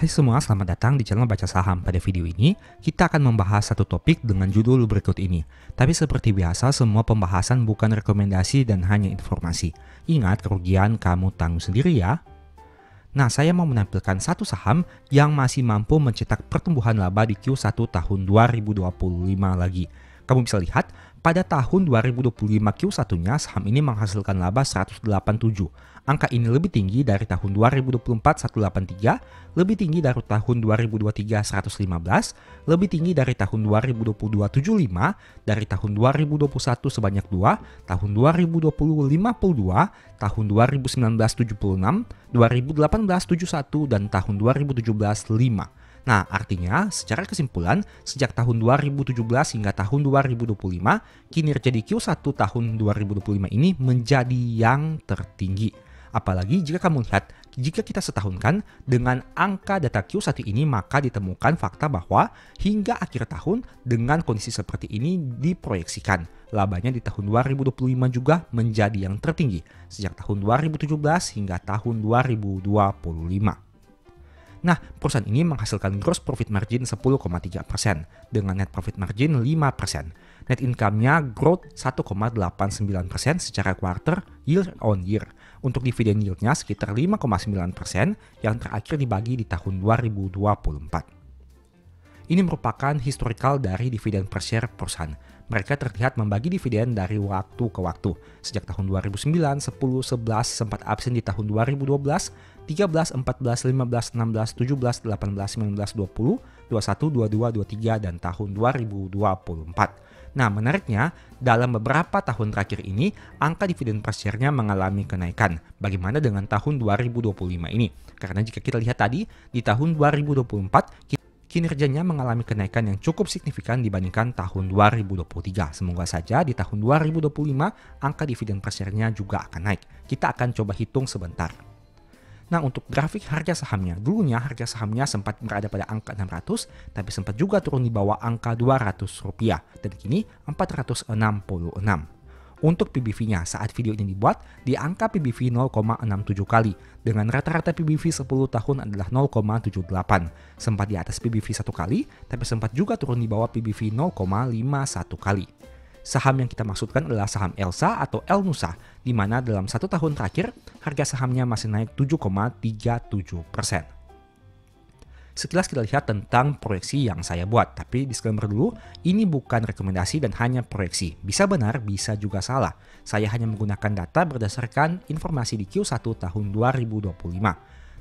Hai semua, selamat datang di channel Baca Saham. Pada video ini, kita akan membahas satu topik dengan judul berikut ini. Tapi seperti biasa, semua pembahasan bukan rekomendasi dan hanya informasi. Ingat, kerugian kamu tanggung sendiri ya. Nah, saya mau menampilkan satu saham yang masih mampu mencetak pertumbuhan laba di Q1 tahun 2025 lagi. Kamu bisa lihat, pada tahun 2025 Q1-nya saham ini menghasilkan laba 187. Angka ini lebih tinggi dari tahun 2024 183, lebih tinggi dari tahun 2023 115, lebih tinggi dari tahun 2022 75, dari tahun 2021 sebanyak 2, tahun 2020 52, tahun 2019 76, 2018 71, dan tahun 2017 5. Nah, artinya secara kesimpulan, sejak tahun 2017 hingga tahun 2025, kinerja di Q1 tahun 2025 ini menjadi yang tertinggi. Apalagi jika kamu lihat, jika kita setahunkan dengan angka data Q1 ini, maka ditemukan fakta bahwa hingga akhir tahun dengan kondisi seperti ini diproyeksikan labanya di tahun 2025 juga menjadi yang tertinggi sejak tahun 2017 hingga tahun 2025. Nah, perusahaan ini menghasilkan gross profit margin 10,3% dengan net profit margin 5%. Net income-nya growth 1,89% secara quarter year on year. Untuk dividen yield-nya sekitar 5,9% yang terakhir dibagi di tahun 2024. Ini merupakan historical dari dividen per share perusahaan. Mereka terlihat membagi dividen dari waktu ke waktu. Sejak tahun 2009, 10, 11, sempat absen di tahun 2012, 13, 14, 15, 16, 17, 18, 19, 20, 21, 22, 23, dan tahun 2024. Nah, menariknya, dalam beberapa tahun terakhir ini, angka dividen per share-nya mengalami kenaikan. Bagaimana dengan tahun 2025 ini? Karena jika kita lihat tadi, di tahun 2024, kinerjanya mengalami kenaikan yang cukup signifikan dibandingkan tahun 2023. Semoga saja di tahun 2025, angka dividen per share-nya juga akan naik. Kita akan coba hitung sebentar. Nah, untuk grafik harga sahamnya, dulunya harga sahamnya sempat berada pada angka 600, tapi sempat juga turun di bawah angka 200 rupiah, dan kini 466. Untuk PBV-nya saat video ini dibuat, di angka PBV 0,67 kali, dengan rata-rata PBV 10 tahun adalah 0,78. Sempat di atas PBV 1 kali, tapi sempat juga turun di bawah PBV 0,51 kali. Saham yang kita maksudkan adalah saham Elsa atau El Nusa, di mana dalam 1 tahun terakhir, harga sahamnya masih naik 7,37%. Sekilas kita lihat tentang proyeksi yang saya buat, tapi disclaimer dulu, ini bukan rekomendasi dan hanya proyeksi. Bisa benar, bisa juga salah. Saya hanya menggunakan data berdasarkan informasi di Q1 tahun 2025.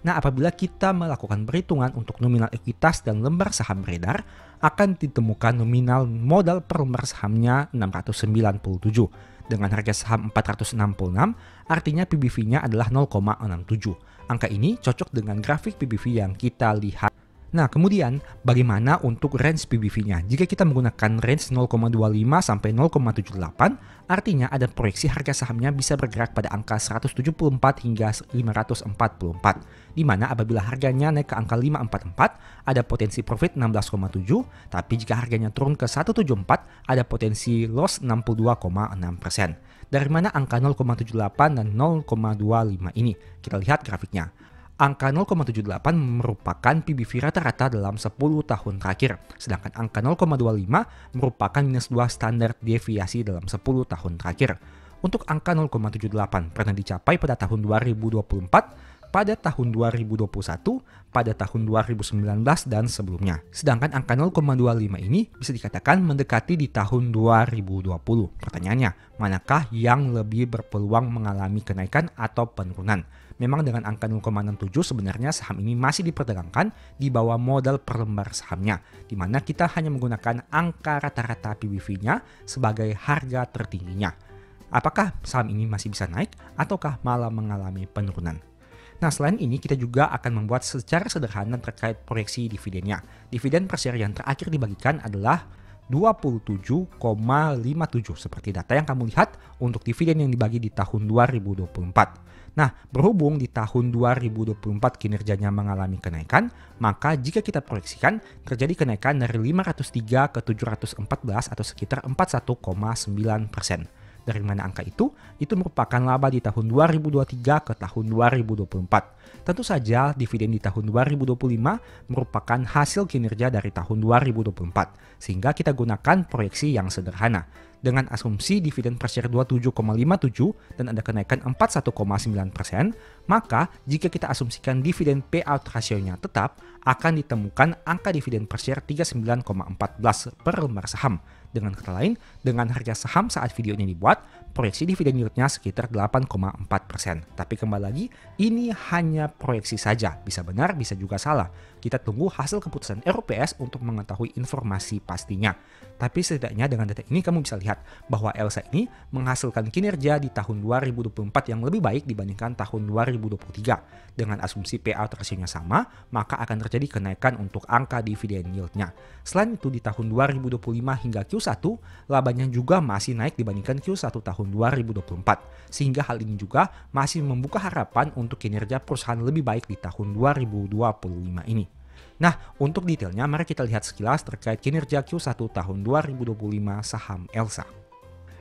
Nah, apabila kita melakukan perhitungan untuk nominal ekuitas dan lembar saham beredar, akan ditemukan nominal modal per lembar sahamnya 697. Dengan harga saham 466, artinya PBV-nya adalah 0,67. Angka ini cocok dengan grafik PBV yang kita lihat. Nah, kemudian bagaimana untuk range PBV-nya? Jika kita menggunakan range 0,25 sampai 0,78, artinya ada proyeksi harga sahamnya bisa bergerak pada angka 174 hingga 544. Di mana apabila harganya naik ke angka 544, ada potensi profit 16,7, tapi jika harganya turun ke 174, ada potensi loss 62,6%. Dari mana angka 0,78 dan 0,25 ini? Kita lihat grafiknya. Angka 0,78 merupakan PBV rata-rata dalam 10 tahun terakhir, sedangkan angka 0,25 merupakan minus 2 standar deviasi dalam 10 tahun terakhir. Untuk angka 0,78 pernah dicapai pada tahun 2024, pada tahun 2021, pada tahun 2019, dan sebelumnya. Sedangkan angka 0,25 ini bisa dikatakan mendekati di tahun 2020. Pertanyaannya, manakah yang lebih berpeluang mengalami kenaikan atau penurunan? Memang dengan angka 0,67 sebenarnya saham ini masih diperdagangkan di bawah modal per lembar sahamnya, di mana kita hanya menggunakan angka rata-rata PBV-nya sebagai harga tertingginya. Apakah saham ini masih bisa naik ataukah malah mengalami penurunan? Nah, selain ini kita juga akan membuat secara sederhana terkait proyeksi dividennya. Dividen per share yang terakhir dibagikan adalah 27,57 seperti data yang kamu lihat untuk dividen yang dibagi di tahun 2024. Nah, berhubung di tahun 2024 kinerjanya mengalami kenaikan, maka jika kita proyeksikan terjadi kenaikan dari 503 ke 714 atau sekitar 41,9%. Dari mana angka itu? Itu merupakan laba di tahun 2023 ke tahun 2024. Tentu saja dividen di tahun 2025 merupakan hasil kinerja dari tahun 2024, sehingga kita gunakan proyeksi yang sederhana. Dengan asumsi dividen per share 27,57 dan ada kenaikan 41,9%, maka jika kita asumsikan dividen payout rasionya tetap, akan ditemukan angka dividen per share 39,14 per lembar saham. Dengan kata lain, dengan harga saham saat video ini dibuat, proyeksi dividen yieldnya sekitar 8,4%. Tapi kembali lagi, ini hanya proyeksi saja. Bisa benar, bisa juga salah. Kita tunggu hasil keputusan RUPS untuk mengetahui informasi pastinya. Tapi setidaknya dengan data ini kamu bisa lihat bahwa Elsa ini menghasilkan kinerja di tahun 2024 yang lebih baik dibandingkan tahun 2023. Dengan asumsi payout rasionya sama, maka akan terjadi kenaikan untuk angka dividen yieldnya. Selain itu di tahun 2025 hingga Q1, labanya juga masih naik dibandingkan Q1 tahun 2024. Sehingga hal ini juga masih membuka harapan untuk kinerja perusahaan lebih baik di tahun 2025 ini. Nah, untuk detailnya mari kita lihat sekilas terkait kinerja Q1 tahun 2025 saham Elsa.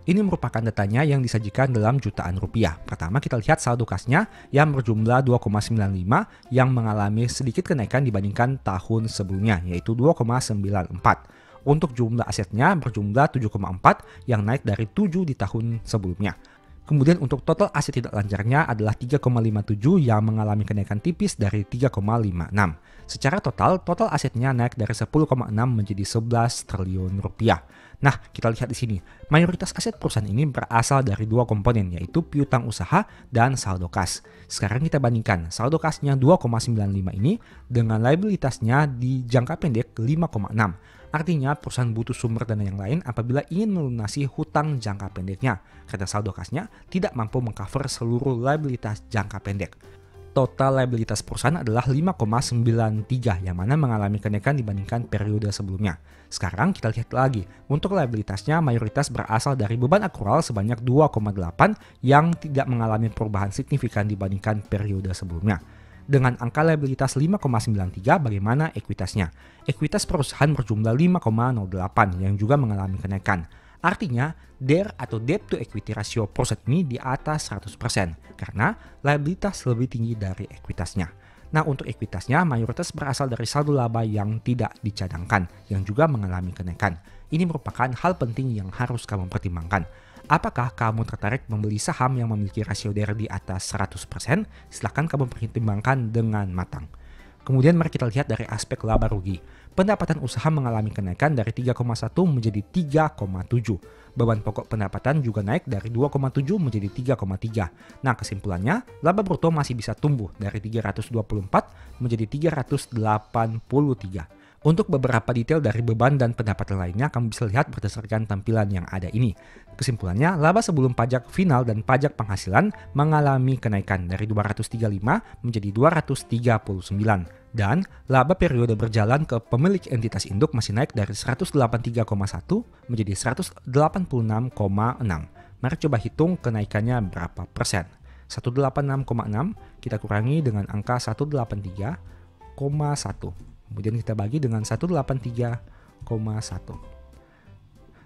Ini merupakan datanya yang disajikan dalam jutaan rupiah. Pertama kita lihat saldo kasnya yang berjumlah 2,95 yang mengalami sedikit kenaikan dibandingkan tahun sebelumnya, yaitu 2,94. Untuk jumlah asetnya berjumlah 7,4 yang naik dari 7 di tahun sebelumnya. Kemudian untuk total aset tidak lancarnya adalah 3,57 yang mengalami kenaikan tipis dari 3,56. Secara total asetnya naik dari 10,6 menjadi 11 triliun rupiah. Nah, kita lihat di sini. Mayoritas aset perusahaan ini berasal dari dua komponen, yaitu piutang usaha dan saldo kas. Sekarang kita bandingkan saldo kasnya 2,95 ini dengan liabilitasnya di jangka pendek 5,6. Artinya perusahaan butuh sumber dana yang lain apabila ingin melunasi hutang jangka pendeknya, karena saldo kasnya tidak mampu mengcover seluruh liabilitas jangka pendek. Total liabilitas perusahaan adalah 5,93 yang mana mengalami kenaikan dibandingkan periode sebelumnya. Sekarang kita lihat lagi, untuk liabilitasnya mayoritas berasal dari beban akrual sebanyak 2,8 yang tidak mengalami perubahan signifikan dibandingkan periode sebelumnya. Dengan angka liabilitas 5,93, bagaimana ekuitasnya? Ekuitas perusahaan berjumlah 5,08 yang juga mengalami kenaikan. Artinya, DER atau debt to equity ratio perusahaan ini di atas 100% karena liabilitas lebih tinggi dari ekuitasnya. Nah, untuk ekuitasnya mayoritas berasal dari saldo laba yang tidak dicadangkan yang juga mengalami kenaikan. Ini merupakan hal penting yang harus kamu pertimbangkan. Apakah kamu tertarik membeli saham yang memiliki rasio DER di atas 100%? Silahkan kamu pertimbangkan dengan matang. Kemudian mari kita lihat dari aspek laba rugi. Pendapatan usaha mengalami kenaikan dari 3,1 menjadi 3,7. Beban pokok pendapatan juga naik dari 2,7 menjadi 3,3. Nah, kesimpulannya, laba bruto masih bisa tumbuh dari 324 menjadi 383. Untuk beberapa detail dari beban dan pendapatan lainnya, kamu bisa lihat berdasarkan tampilan yang ada ini. Kesimpulannya, laba sebelum pajak final dan pajak penghasilan mengalami kenaikan dari 235 menjadi 239. Dan laba periode berjalan ke pemilik entitas induk masih naik dari 183,1 menjadi 186,6. Mari coba hitung kenaikannya berapa persen. 186,6 kita kurangi dengan angka 183,1. Kemudian kita bagi dengan 183,1.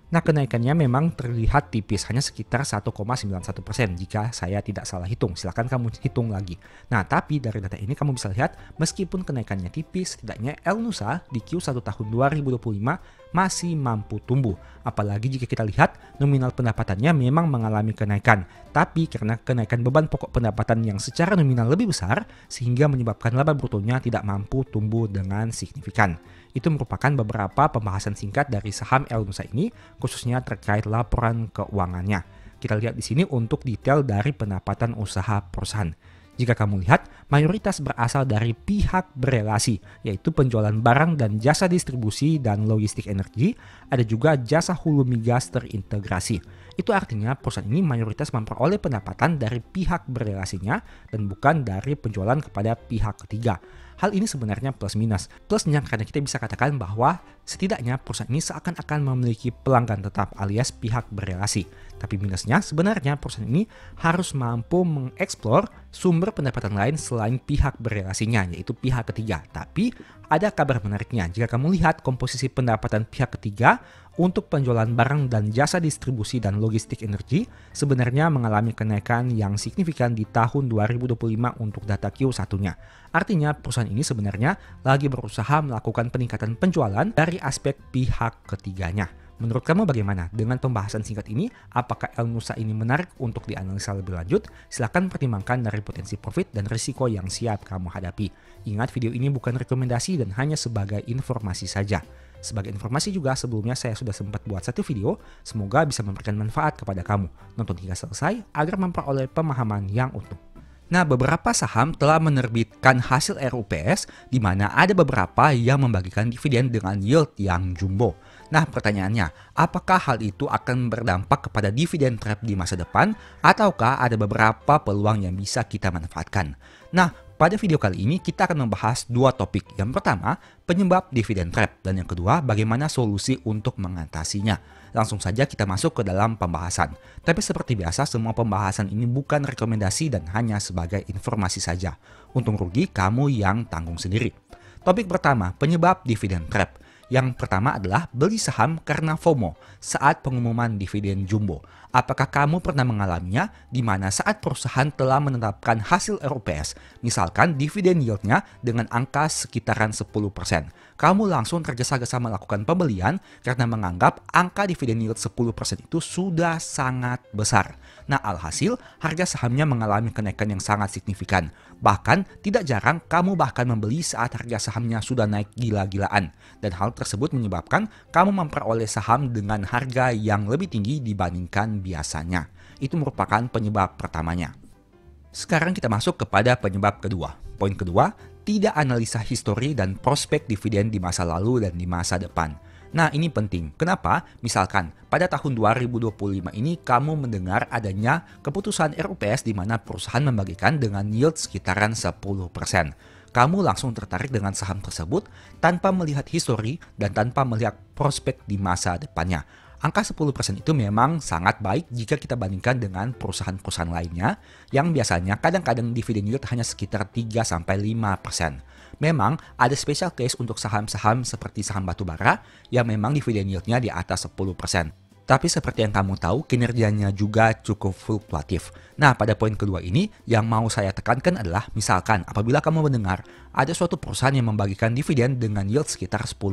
Nah, kenaikannya memang terlihat tipis, hanya sekitar 1,91% jika saya tidak salah hitung. Silahkan kamu hitung lagi. Nah, tapi dari data ini kamu bisa lihat meskipun kenaikannya tipis, setidaknya Elnusa di Q1 tahun 2025 masih mampu tumbuh. Apalagi jika kita lihat nominal pendapatannya memang mengalami kenaikan. Tapi karena kenaikan beban pokok pendapatan yang secara nominal lebih besar, sehingga menyebabkan laba brutonya tidak mampu tumbuh dengan signifikan. Itu merupakan beberapa pembahasan singkat dari saham Elnusa ini, khususnya terkait laporan keuangannya. Kita lihat di sini untuk detail dari pendapatan usaha perusahaan. Jika kamu lihat, mayoritas berasal dari pihak berelasi, yaitu penjualan barang dan jasa distribusi dan logistik energi, ada juga jasa hulu migas terintegrasi. Itu artinya perusahaan ini mayoritas memperoleh pendapatan dari pihak berelasinya dan bukan dari penjualan kepada pihak ketiga. Hal ini sebenarnya plus minus. Plusnya karena kita bisa katakan bahwa setidaknya perusahaan ini seakan-akan memiliki pelanggan tetap alias pihak berelasi. Tapi minusnya sebenarnya perusahaan ini harus mampu mengeksplor sumber pendapatan lain selain pihak berelasinya, yaitu pihak ketiga. Tapi Ada kabar menariknya jika kamu lihat komposisi pendapatan pihak ketiga untuk penjualan barang dan jasa distribusi dan logistik energi sebenarnya mengalami kenaikan yang signifikan di tahun 2025 untuk data Q1-nya. Artinya perusahaan ini sebenarnya lagi berusaha melakukan peningkatan penjualan dari aspek pihak ketiganya. Menurut kamu bagaimana dengan pembahasan singkat ini? Apakah Elnusa ini menarik untuk dianalisa lebih lanjut? Silahkan pertimbangkan dari potensi profit dan risiko yang siap kamu hadapi. Ingat, video ini bukan rekomendasi dan hanya sebagai informasi saja. Sebagai informasi juga, sebelumnya saya sudah sempat buat satu video, semoga bisa memberikan manfaat kepada kamu. Nonton hingga selesai agar memperoleh pemahaman yang utuh. Nah, beberapa saham telah menerbitkan hasil RUPS di mana ada beberapa yang membagikan dividen dengan yield yang jumbo. Nah, pertanyaannya, apakah hal itu akan berdampak kepada dividen trap di masa depan ataukah ada beberapa peluang yang bisa kita manfaatkan? Nah, pada video kali ini kita akan membahas dua topik. Yang pertama, penyebab dividen trap, dan yang kedua, bagaimana solusi untuk mengatasinya. Langsung saja kita masuk ke dalam pembahasan. Tapi seperti biasa, semua pembahasan ini bukan rekomendasi dan hanya sebagai informasi saja. Untung rugi kamu yang tanggung sendiri. Topik pertama, penyebab dividen trap. Yang pertama adalah beli saham karena FOMO saat pengumuman dividen jumbo. Apakah kamu pernah mengalaminya di mana saat perusahaan telah menetapkan hasil RUPS, misalkan dividen yieldnya dengan angka sekitaran 10%. Kamu langsung tergesa-gesa melakukan pembelian karena menganggap angka dividen yield 10% itu sudah sangat besar. Nah, alhasil harga sahamnya mengalami kenaikan yang sangat signifikan. Bahkan tidak jarang kamu bahkan membeli saat harga sahamnya sudah naik gila-gilaan. Dan hal tersebut menyebabkan kamu memperoleh saham dengan harga yang lebih tinggi dibandingkan biasanya. Itu merupakan penyebab pertamanya. Sekarang kita masuk kepada penyebab kedua. Poin kedua, tidak analisa histori dan prospek dividen di masa lalu dan di masa depan. Nah, ini penting. Kenapa? Misalkan pada tahun 2025 ini kamu mendengar adanya keputusan RUPS di mana perusahaan membagikan dengan yield sekitaran 10%. Kamu langsung tertarik dengan saham tersebut tanpa melihat histori dan tanpa melihat prospek di masa depannya. Angka 10% itu memang sangat baik jika kita bandingkan dengan perusahaan-perusahaan lainnya yang biasanya kadang-kadang dividen yield hanya sekitar 3-5%. Memang ada special case untuk saham-saham seperti saham batubara yang memang dividen yieldnya di atas 10%. Tapi seperti yang kamu tahu, kinerjanya juga cukup fluktuatif. Nah, pada poin kedua ini, yang mau saya tekankan adalah misalkan apabila kamu mendengar ada suatu perusahaan yang membagikan dividen dengan yield sekitar 10%.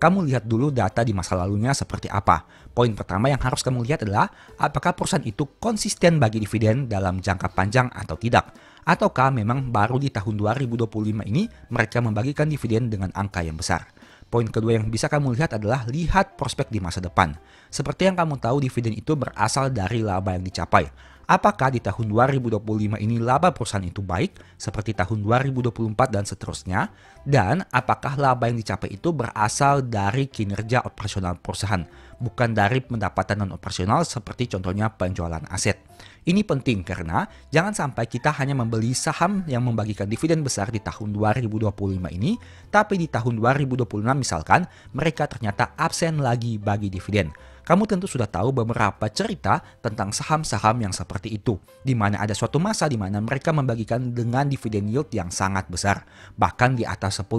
Kamu lihat dulu data di masa lalunya seperti apa. Poin pertama yang harus kamu lihat adalah apakah perusahaan itu konsisten bagi dividen dalam jangka panjang atau tidak. Ataukah memang baru di tahun 2025 ini mereka membagikan dividen dengan angka yang besar. Poin kedua yang bisa kamu lihat adalah lihat prospek di masa depan. Seperti yang kamu tahu, dividen itu berasal dari laba yang dicapai. Apakah di tahun 2025 ini laba perusahaan itu baik seperti tahun 2024 dan seterusnya? Dan apakah laba yang dicapai itu berasal dari kinerja operasional perusahaan, bukan dari pendapatan non-operasional seperti contohnya penjualan aset. Ini penting karena jangan sampai kita hanya membeli saham yang membagikan dividen besar di tahun 2025 ini, tapi di tahun 2026 misalkan mereka ternyata absen lagi bagi dividen. Kamu tentu sudah tahu beberapa cerita tentang saham-saham yang seperti itu, di mana ada suatu masa di mana mereka membagikan dengan dividen yield yang sangat besar, bahkan di atas 10%.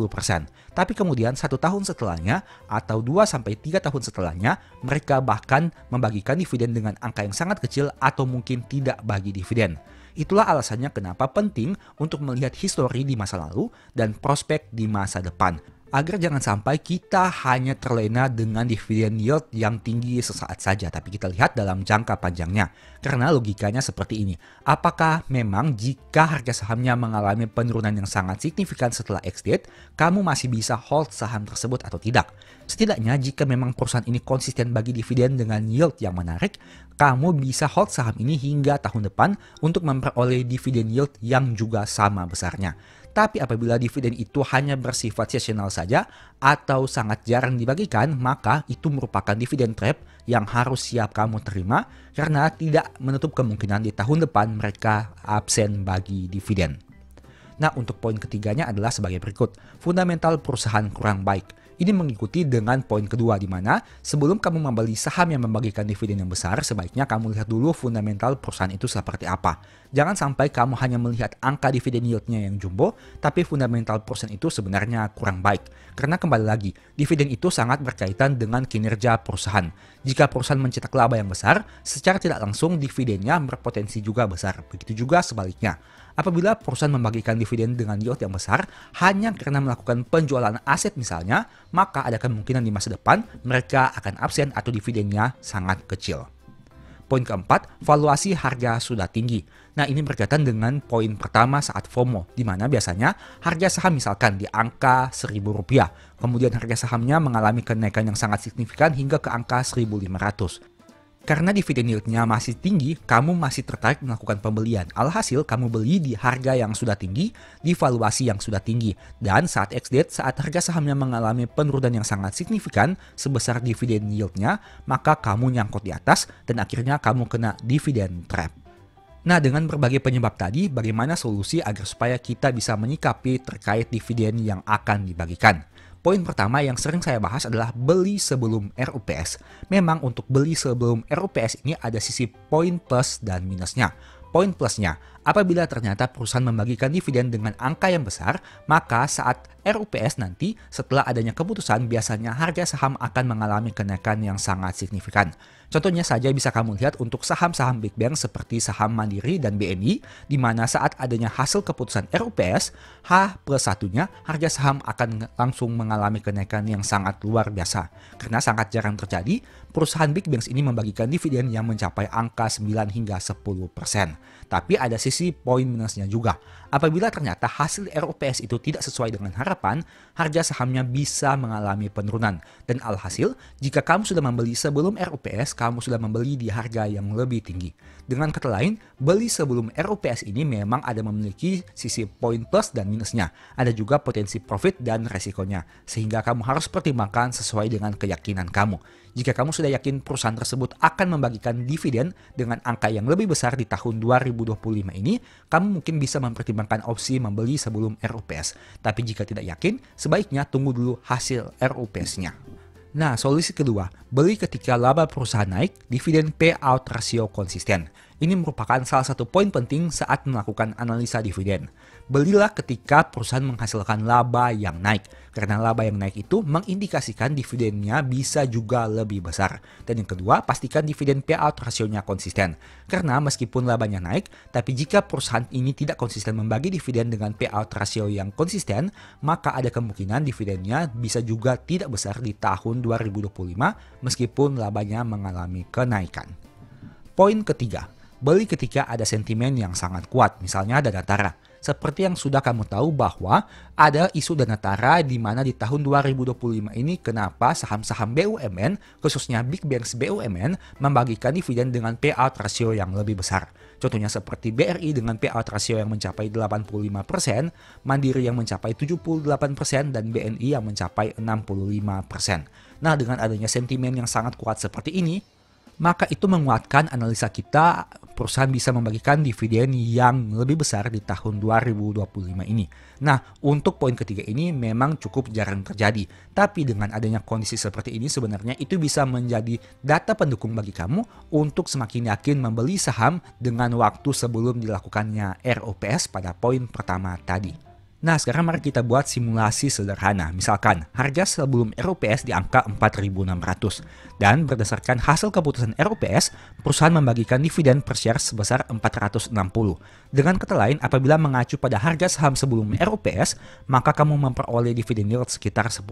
Tapi kemudian 1 tahun setelahnya atau 2-3 tahun setelahnya, mereka bahkan membagikan dividen dengan angka yang sangat kecil atau mungkin tidak bagi dividen. Itulah alasannya kenapa penting untuk melihat histori di masa lalu dan prospek di masa depan. Agar jangan sampai kita hanya terlena dengan dividen yield yang tinggi sesaat saja, tapi kita lihat dalam jangka panjangnya. Karena logikanya seperti ini, apakah memang jika harga sahamnya mengalami penurunan yang sangat signifikan setelah exit, kamu masih bisa hold saham tersebut atau tidak? Setidaknya jika memang perusahaan ini konsisten bagi dividen dengan yield yang menarik, kamu bisa hold saham ini hingga tahun depan untuk memperoleh dividen yield yang juga sama besarnya. Tapi apabila dividen itu hanya bersifat seasonal saja atau sangat jarang dibagikan, maka itu merupakan dividen trap yang harus siap kamu terima karena tidak menutup kemungkinan di tahun depan mereka absen bagi dividen. Nah, untuk poin ketiganya adalah sebagai berikut. Fundamental perusahaan kurang baik. Ini mengikuti dengan poin kedua, di mana sebelum kamu membeli saham yang membagikan dividen yang besar, sebaiknya kamu lihat dulu fundamental perusahaan itu seperti apa. Jangan sampai kamu hanya melihat angka dividen yieldnya yang jumbo, tapi fundamental perusahaan itu sebenarnya kurang baik. Karena kembali lagi, dividen itu sangat berkaitan dengan kinerja perusahaan. Jika perusahaan mencetak laba yang besar, secara tidak langsung dividennya berpotensi juga besar. Begitu juga sebaliknya. Apabila perusahaan membagikan dividen dengan yield yang besar hanya karena melakukan penjualan aset misalnya, maka ada kemungkinan di masa depan mereka akan absen atau dividennya sangat kecil. Poin keempat, valuasi harga sudah tinggi. Nah, ini berkaitan dengan poin pertama saat FOMO, di mana biasanya harga saham misalkan di angka Rp1.000, kemudian harga sahamnya mengalami kenaikan yang sangat signifikan hingga ke angka 1.500. Karena dividen yieldnya masih tinggi, kamu masih tertarik melakukan pembelian. Alhasil, kamu beli di harga yang sudah tinggi, di valuasi yang sudah tinggi. Dan saat ex-date, saat harga sahamnya mengalami penurunan yang sangat signifikan sebesar dividen yieldnya, maka kamu nyangkut di atas dan akhirnya kamu kena dividen trap. Nah, dengan berbagai penyebab tadi, bagaimana solusi agar supaya kita bisa menyikapi terkait dividen yang akan dibagikan? Poin pertama yang sering saya bahas adalah beli sebelum RUPS. Memang untuk beli sebelum RUPS ini ada sisi poin plus dan minusnya. Poin plusnya, apabila ternyata perusahaan membagikan dividen dengan angka yang besar, maka saat RUPS nanti setelah adanya keputusan biasanya harga saham akan mengalami kenaikan yang sangat signifikan. Contohnya saja bisa kamu lihat untuk saham-saham Big Bank seperti saham Mandiri dan BNI, di mana saat adanya hasil keputusan RUPS, H+1-nya harga saham akan langsung mengalami kenaikan yang sangat luar biasa. Karena sangat jarang terjadi, perusahaan Big Banks ini membagikan dividen yang mencapai angka 9 hingga 10%. Tapi ada sisi poin minusnya juga. Apabila ternyata hasil RUPS itu tidak sesuai dengan harapan, harga sahamnya bisa mengalami penurunan. Dan alhasil, jika kamu sudah membeli sebelum RUPS, kamu sudah membeli di harga yang lebih tinggi. Dengan kata lain, beli sebelum RUPS ini memang ada memiliki sisi poin plus dan minusnya. Ada juga potensi profit dan resikonya. Sehingga kamu harus pertimbangkan sesuai dengan keyakinan kamu. Jika kamu sudah yakin perusahaan tersebut akan membagikan dividen dengan angka yang lebih besar di tahun 2025 ini, kamu mungkin bisa mempertimbangkan opsi membeli sebelum RUPS. Tapi jika tidak yakin, sebaiknya tunggu dulu hasil RUPS-nya. Nah, solusi kedua, beli ketika laba perusahaan naik, dividen payout ratio konsisten. Ini merupakan salah satu poin penting saat melakukan analisa dividen. Belilah ketika perusahaan menghasilkan laba yang naik, karena laba yang naik itu mengindikasikan dividennya bisa juga lebih besar. Dan yang kedua, pastikan dividen payout rasionya konsisten. Karena meskipun labanya naik, tapi jika perusahaan ini tidak konsisten membagi dividen dengan payout rasio yang konsisten, maka ada kemungkinan dividennya bisa juga tidak besar di tahun 2025 meskipun labanya mengalami kenaikan. Poin ketiga, beli ketika ada sentimen yang sangat kuat, misalnya dana tara. Seperti yang sudah kamu tahu bahwa ada isu dana tara di mana di tahun 2025 ini kenapa saham-saham BUMN, khususnya Big Banks BUMN, membagikan dividen dengan payout rasio yang lebih besar. Contohnya seperti BRI dengan payout rasio yang mencapai 85%, Mandiri yang mencapai 78%, dan BNI yang mencapai 65%. Nah, dengan adanya sentimen yang sangat kuat seperti ini, maka itu menguatkan analisa kita perusahaan bisa membagikan dividen yang lebih besar di tahun 2025 ini. Nah, untuk poin ketiga ini memang cukup jarang terjadi. Tapi dengan adanya kondisi seperti ini sebenarnya itu bisa menjadi data pendukung bagi kamu untuk semakin yakin membeli saham dengan waktu sebelum dilakukannya RUPS pada poin pertama tadi. Nah, sekarang mari kita buat simulasi sederhana. Misalkan, harga sebelum RUPS di angka 4.600. Dan berdasarkan hasil keputusan RUPS, perusahaan membagikan dividen per share sebesar 460. Dengan kata lain, apabila mengacu pada harga saham sebelum RUPS, maka kamu memperoleh dividen yield sekitar 10%.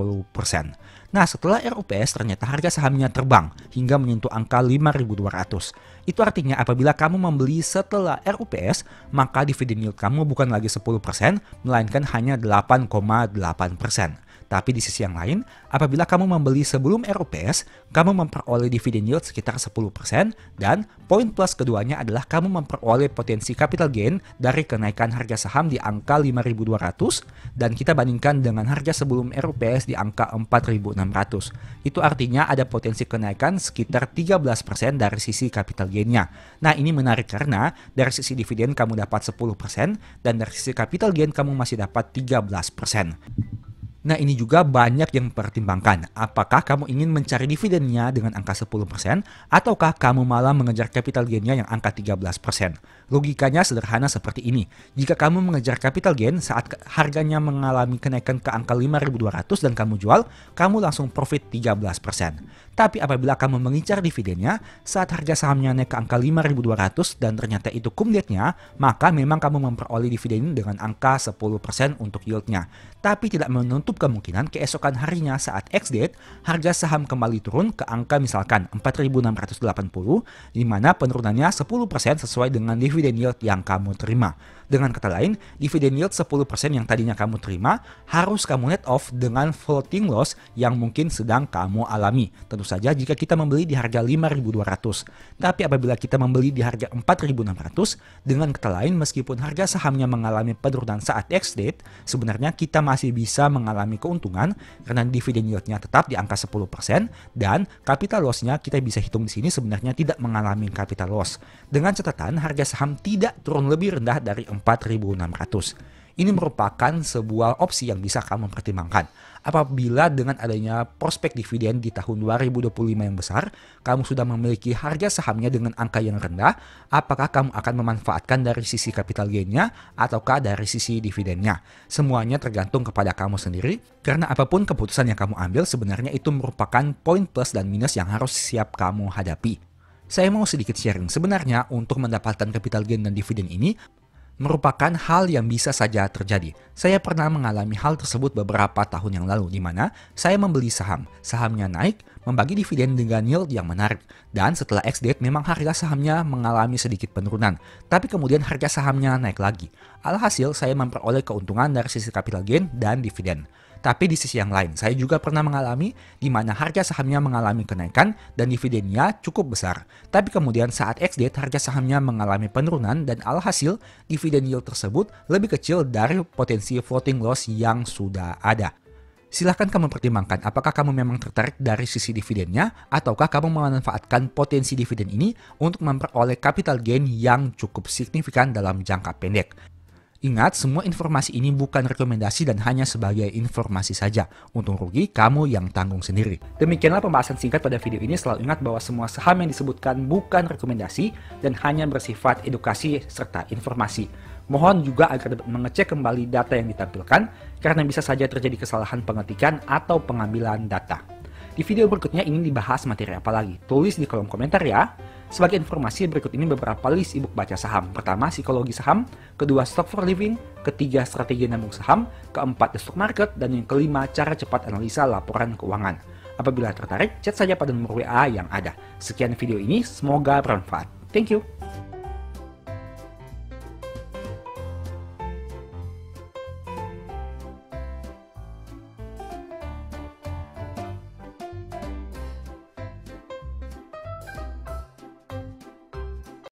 Nah, setelah RUPS, ternyata harga sahamnya terbang hingga menyentuh angka 5.200. Itu artinya apabila kamu membeli setelah RUPS, maka dividen yield kamu bukan lagi 10%, melainkan hanya 8,8%. Tapi di sisi yang lain, apabila kamu membeli sebelum RUPS, kamu memperoleh dividen yield sekitar 10%, dan poin plus keduanya adalah kamu memperoleh potensi capital gain dari kenaikan harga saham di angka 5.200, dan kita bandingkan dengan harga sebelum RUPS di angka 4.600. Itu artinya ada potensi kenaikan sekitar 13% dari sisi capital gain-nya. Nah, ini menarik karena dari sisi dividen kamu dapat 10%, dan dari sisi capital gain kamu masih dapat 13%. Nah, ini juga banyak yang mempertimbangkan. Apakah kamu ingin mencari dividennya dengan angka 10% ataukah kamu malah mengejar capital gain-nya yang angka 13%? Logikanya sederhana seperti ini. Jika kamu mengejar capital gain saat harganya mengalami kenaikan ke angka 5.200 dan kamu jual, kamu langsung profit 13%. Tapi apabila kamu mengincar dividennya saat harga sahamnya naik ke angka 5.200 dan ternyata itu kumulasinya, maka memang kamu memperoleh dividen dengan angka 10% untuk yield-nya. Tapi tidak menutup kemungkinan keesokan harinya saat ex-date, harga saham kembali turun ke angka misalkan 4.680, di mana penurunannya 10% sesuai dengan dividen yield yang kamu terima. Dengan kata lain, dividen yield 10% yang tadinya kamu terima harus kamu net off dengan floating loss yang mungkin sedang kamu alami. Tentu saja jika kita membeli di harga 5.200. Tapi apabila kita membeli di harga 4.600, dengan kata lain meskipun harga sahamnya mengalami penurunan saat ex-date, sebenarnya kita masih bisa mengalami keuntungan karena dividen yieldnya tetap di angka 10% dan capital loss-nya kita bisa hitung di sini sebenarnya tidak mengalami capital loss. Dengan catatan harga saham tidak turun lebih rendah dari 4.600. Ini merupakan sebuah opsi yang bisa kamu pertimbangkan. Apabila dengan adanya prospek dividen di tahun 2025 yang besar, kamu sudah memiliki harga sahamnya dengan angka yang rendah, apakah kamu akan memanfaatkan dari sisi capital gain-nya ataukah dari sisi dividennya? Semuanya tergantung kepada kamu sendiri, karena apapun keputusan yang kamu ambil sebenarnya itu merupakan poin plus dan minus yang harus siap kamu hadapi. Saya mau sedikit sharing, sebenarnya untuk mendapatkan capital gain dan dividen ini merupakan hal yang bisa saja terjadi. Saya pernah mengalami hal tersebut beberapa tahun yang lalu, di mana saya membeli saham. Sahamnya naik, membagi dividen dengan yield yang menarik. Dan setelah ex-date memang harga sahamnya mengalami sedikit penurunan. Tapi kemudian harga sahamnya naik lagi. Alhasil saya memperoleh keuntungan dari sisi capital gain dan dividen. Tapi di sisi yang lain, saya juga pernah mengalami di mana harga sahamnya mengalami kenaikan dan dividennya cukup besar. Tapi kemudian saat ex-date harga sahamnya mengalami penurunan dan alhasil dividen yield tersebut lebih kecil dari potensi floating loss yang sudah ada. Silahkan kamu pertimbangkan apakah kamu memang tertarik dari sisi dividennya ataukah kamu memanfaatkan potensi dividen ini untuk memperoleh capital gain yang cukup signifikan dalam jangka pendek. Ingat, semua informasi ini bukan rekomendasi dan hanya sebagai informasi saja. Untung rugi, kamu yang tanggung sendiri. Demikianlah pembahasan singkat pada video ini. Selalu ingat bahwa semua saham yang disebutkan bukan rekomendasi dan hanya bersifat edukasi serta informasi. Mohon juga agar dapat mengecek kembali data yang ditampilkan, karena bisa saja terjadi kesalahan pengetikan atau pengambilan data. Di video berikutnya ingin dibahas materi apa lagi? Tulis di kolom komentar ya. Sebagai informasi, berikut ini beberapa list ebook baca saham. Pertama, psikologi saham. Kedua, stock for living. Ketiga, strategi nabung saham. Keempat, the stock market. Dan yang kelima, cara cepat analisa laporan keuangan. Apabila tertarik, chat saja pada nomor WA yang ada. Sekian video ini, semoga bermanfaat. Thank you.